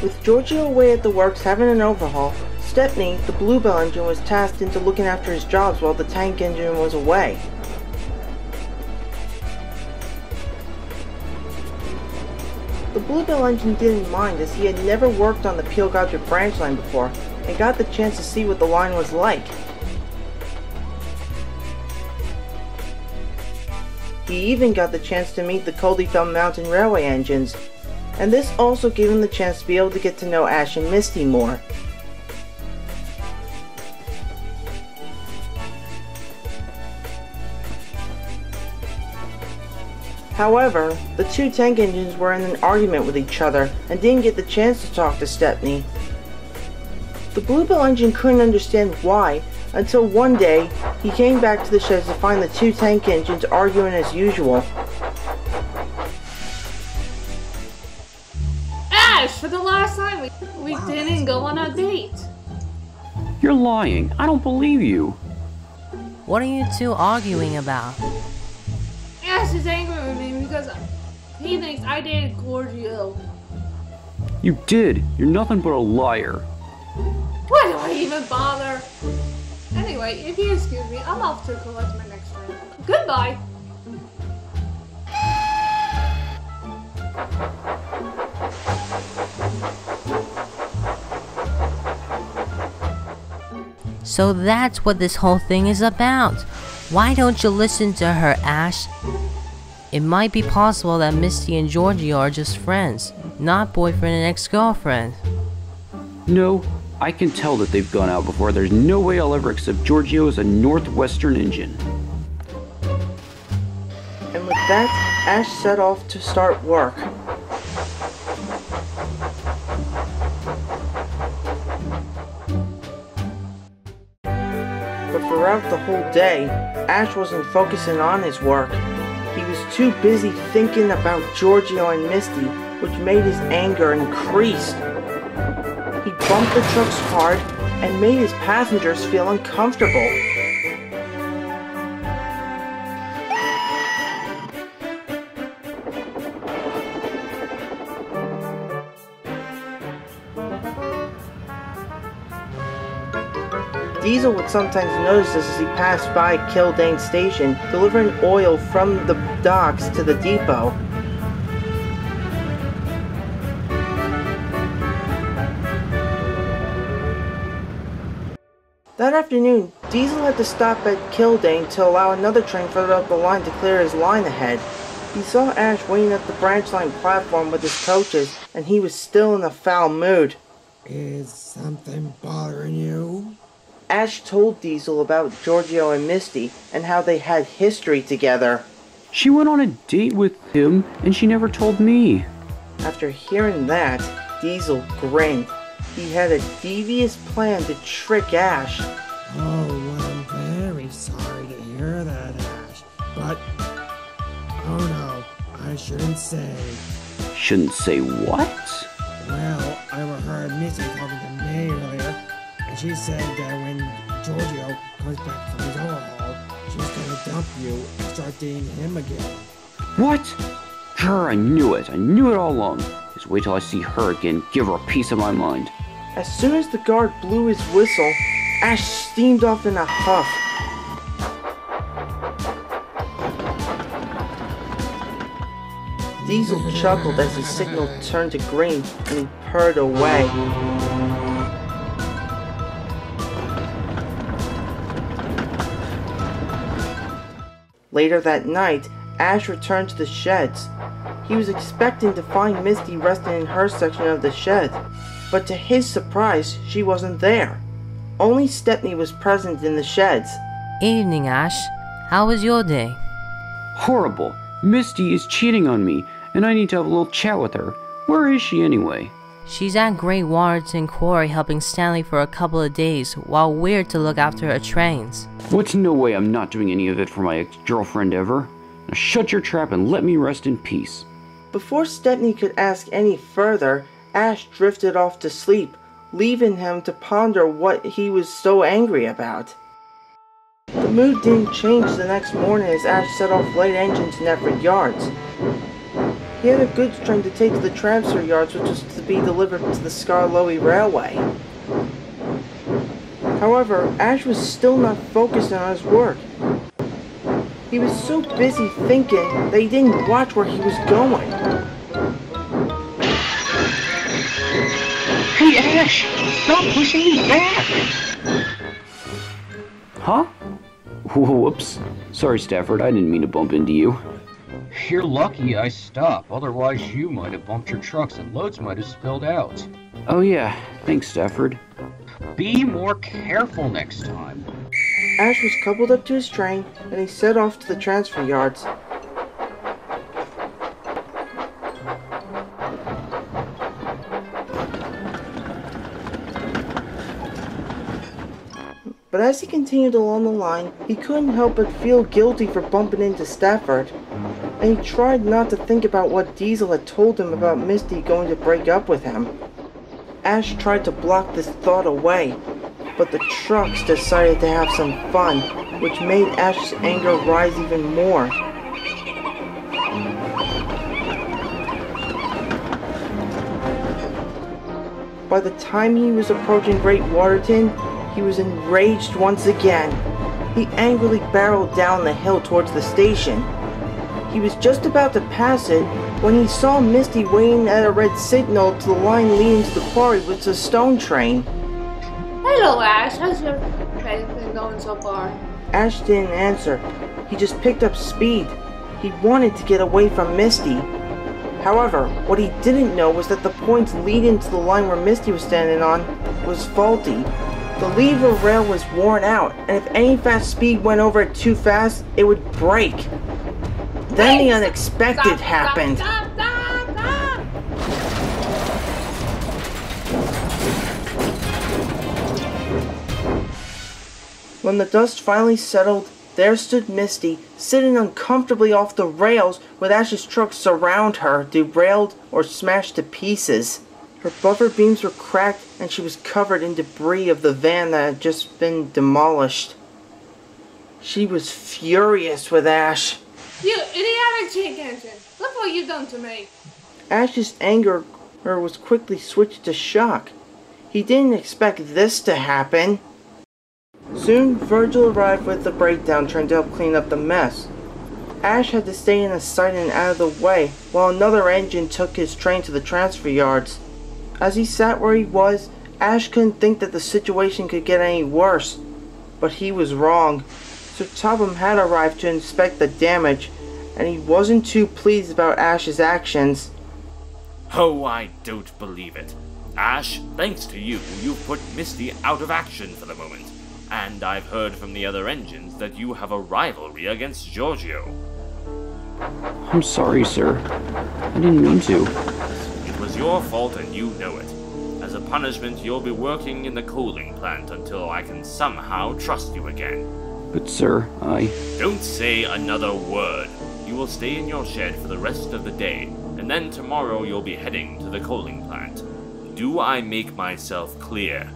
With Georgio away at the works having an overhaul, Stepney, the Bluebell engine, was tasked into looking after his jobs while the tank engine was away. The Bluebell engine didn't mind, as he had never worked on the Peel Godric branch line before and got the chance to see what the line was like. He even got the chance to meet the Topham Mountain Railway engines, and this also gave him the chance to be able to get to know Ash and Misty more. However, the two tank engines were in an argument with each other and didn't get the chance to talk to Stepney. The Bluebell engine couldn't understand why, until one day he came back to the sheds to find the two tank engines arguing as usual. Ash, for the last time, we didn't go on a date. You're lying. I don't believe you. What are you two arguing about? Ash is angry with me because he thinks I dated Georgio. You did. You're nothing but a liar. Why do I even bother? Anyway, if you excuse me, I'm off to collect my next train. Goodbye! So that's what this whole thing is about. Why don't you listen to her, Ash? It might be possible that Misty and Georgio are just friends, not boyfriend and ex-girlfriend. No, I can tell that they've gone out before. There's no way I'll ever accept Georgio as a Northwestern engine. And with that, Ash set off to start work. But throughout the whole day, Ash wasn't focusing on his work. He was too busy thinking about Georgio and Misty, which made his anger increase. He bumped the trucks hard and made his passengers feel uncomfortable. Diesel would sometimes notice this as he passed by Kildane Station, delivering oil from the docks to the depot. That afternoon, Diesel had to stop at Kildane to allow another train further up the line to clear his line ahead. He saw Ash waiting at the branch line platform with his coaches, and he was still in a foul mood. Is something bothering you? Ash told Diesel about Georgio and Misty and how they had history together. She went on a date with him and she never told me. After hearing that, Diesel grinned. He had a devious plan to trick Ash. Oh, well, I'm very sorry to hear that, Ash. But, oh no, I shouldn't say. Shouldn't say what? Well, I overheard Misty talking to me earlier, and she said that when Georgio comes back from his overhaul, she's gonna dump you and start dating him again. What? Grr, I knew it. I knew it all along. Just wait till I see her again. Give her a piece of my mind. As soon as the guard blew his whistle, Ash steamed off in a huff. Diesel chuckled as his signal turned to green and he purred away. Later that night, Ash returned to the sheds. He was expecting to find Misty resting in her section of the shed, but to his surprise, she wasn't there. Only Stepney was present in the sheds. Evening, Ash. How was your day? Horrible. Misty is cheating on me, and I need to have a little chat with her. Where is she anyway? She's at Great Waterton Quarry helping Stanley for a couple of days while we're to look after her trains. What's no way I'm not doing any of it for my ex-girlfriend ever? Now shut your trap and let me rest in peace. Before Stepney could ask any further, Ash drifted off to sleep, leaving him to ponder what he was so angry about. The mood didn't change the next morning as Ash set off light engines in Effort Yards. He had a goods train to take to the transfer yards, which was to be delivered to the Skarloey Railway. However, Ash was still not focused on his work. He was so busy thinking that he didn't watch where he was going. Hey Ash, stop pushing me back! Huh? Whoops. Sorry, Stafford, I didn't mean to bump into you. You're lucky I stopped, otherwise you might have bumped your trucks and loads might have spilled out. Oh yeah, thanks, Stafford. Be more careful next time. Ash was coupled up to his train, and he set off to the transfer yards. But as he continued along the line, he couldn't help but feel guilty for bumping into Stafford. And he tried not to think about what Diesel had told him about Misty going to break up with him. Ash tried to block this thought away, but the trucks decided to have some fun, which made Ash's anger rise even more. By the time he was approaching Great Waterton, he was enraged once again. He angrily barreled down the hill towards the station. He was just about to pass it when he saw Misty waiting at a red signal to the line leading to the quarry with the stone train. Hello, Ash. How's your day been going so far? Ash didn't answer. He just picked up speed. He wanted to get away from Misty. However, what he didn't know was that the points leading to the line where Misty was standing on was faulty. The lever rail was worn out, and if any fast speed went over it too fast, it would break. Then the unexpected happened. Stop. When the dust finally settled, there stood Misty, sitting uncomfortably off the rails with Ash's truck surround her, derailed or smashed to pieces. Her buffer beams were cracked and she was covered in debris of the van that had just been demolished. She was furious with Ash. You idiotic cheek engine! Look what you've done to me! Ash's anger was quickly switched to shock. He didn't expect this to happen. Soon, Virgil arrived with the breakdown train to help clean up the mess. Ash had to stay in the sight and out of the way, while another engine took his train to the transfer yards. As he sat where he was, Ash couldn't think that the situation could get any worse. But he was wrong. Sir Topham had arrived to inspect the damage, and he wasn't too pleased about Ash's actions. Oh, I don't believe it. Ash, thanks to you, you've put Misty out of action for the moment. And I've heard from the other engines that you have a rivalry against Georgio. I'm sorry, sir. I didn't mean to. It was your fault and you know it. As a punishment, you'll be working in the coaling plant until I can somehow trust you again. But sir, Don't say another word. You will stay in your shed for the rest of the day, and then tomorrow you'll be heading to the coaling plant. Do I make myself clear?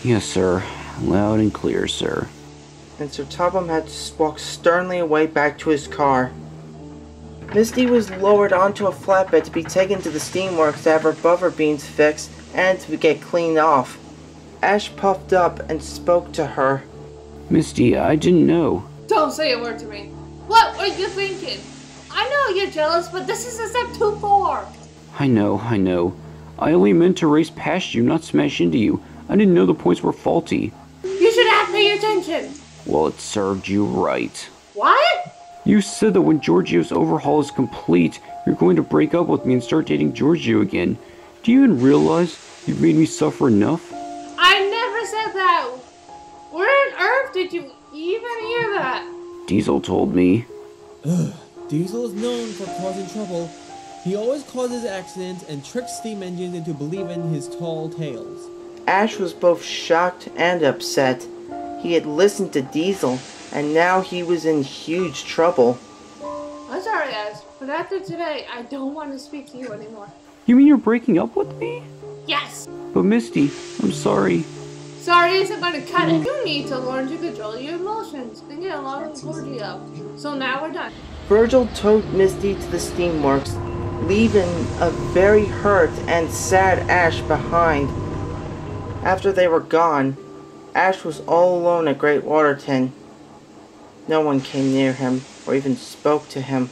Yes, sir. Loud and clear, sir. And Sir Topham had to walk sternly away back to his car. Misty was lowered onto a flatbed to be taken to the steamworks to have her buffer beams fixed and to get cleaned off. Ash puffed up and spoke to her. Misty, I didn't know. Don't say a word to me. What were you thinking? I know you're jealous, but this is a step too far. I know. I only meant to race past you, not smash into you. I didn't know the points were faulty. You should have paid attention. Well, it served you right. What? You said that when Georgio's overhaul is complete, you're going to break up with me and start dating Georgio again. Do you even realize you've made me suffer enough? I never said that. Where on earth did you even hear that? Diesel told me. Diesel is known for causing trouble. He always causes accidents and tricks steam engines into believing his tall tales. Ash was both shocked and upset. He had listened to Diesel, and now he was in huge trouble. I'm sorry, Ash, but after today, I don't want to speak to you anymore. You mean you're breaking up with me? Yes! But Misty, I'm sorry. Sorry isn't going to cut it. You need to learn to control your emotions and get along with Georgio. So now we're done. Virgil towed Misty to the steamworks, leaving a very hurt and sad Ash behind. After they were gone, Ash was all alone at Great Waterton. No one came near him or even spoke to him.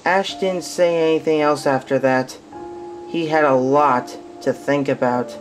Ash didn't say anything else after that. He had a lot to think about.